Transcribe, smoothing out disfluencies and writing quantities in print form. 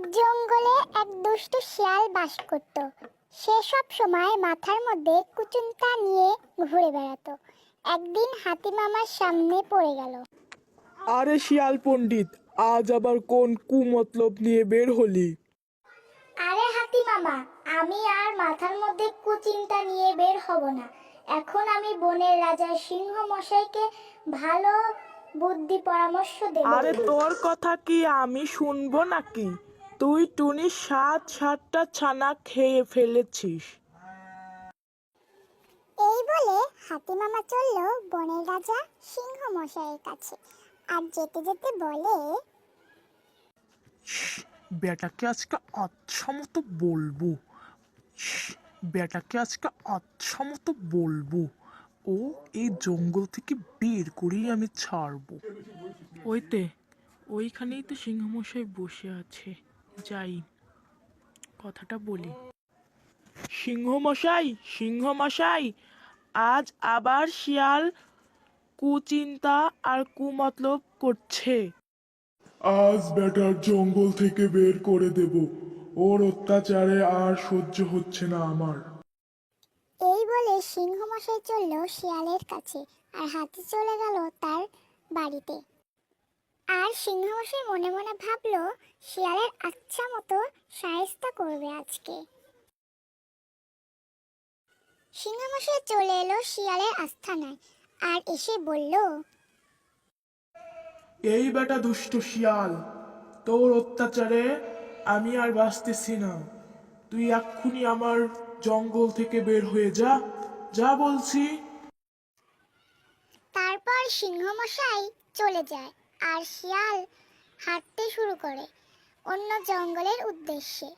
জঙ্গলে এক দুষ্টু শিয়াল বাস করত। সে সব সময় মাথার মধ্যে কুচুন্তা নিয়ে ঘুরে বেড়াতো। একদিন হাতি মামার সামনে পড়ে গেল। আরে শিয়াল পণ্ডিত, আজ আবার কোন কুমতলব নিয়ে বের হলি? আরে হাতি মামা, আমি আর মাথার মধ্যে কুচিন্তা নিয়ে বের হব না। এখন আমি বনের রাজা সিংহ মশাইকে ভালো বুদ্ধি পরামর্শ দেব। আরে তোর কথা কি আমি শুনবো নাকি? তুই টুনি সাতটা ছানা খেয়ে ফেলেছিস। এই বলে হাতি মামা চলল বনের রাজা সিংহ মশাইয়ের কাছে। আর যেতে যেতে বলে, বেটাকে আজকে আচ্ছা মতো বলবো। বেটাকে আজকে আচ্ছা মতো বলবো। ও এই জঙ্গল থেকে বের করেই আমি ছাড়বো। ওইখানেই তো সিংহমশাই বসে আছে। যাই, কথাটা বলি। সিংহমশাই, সিংহমশাই, আজ আবার শিয়াল কুচিন্তা আর কুমতলব করছে। আজ বেটার জঙ্গল থেকে বের করে দেব। ওর অত্যাচারে আর সহ্য হচ্ছে না আমার। এই বলে সিংহ মশাই চলল শিয়ালের কাছে, আর হাতি চলে গেল তার বাড়িতে। আর সিংহ মশাই মনে মনে ভাবলো, শিয়ালের আচ্ছা মতো শায়েস্তা করবে আজকে। সিংহ মশাই চলে এলো শিয়ালের আস্তানায়, আর এসে বলল, এই বেটা দুষ্ট শিয়াল, তোর অত্যাচারে আমি আর বাঁচতেছি না। তুই এক্ষুনি আমার জঙ্গল থেকে বের হয়ে যা, যা বলছি। তারপর সিংহ মশাই চলে যায়, আর শিয়াল হাঁটতে শুরু করে অন্য জঙ্গলের উদ্দেশ্যে।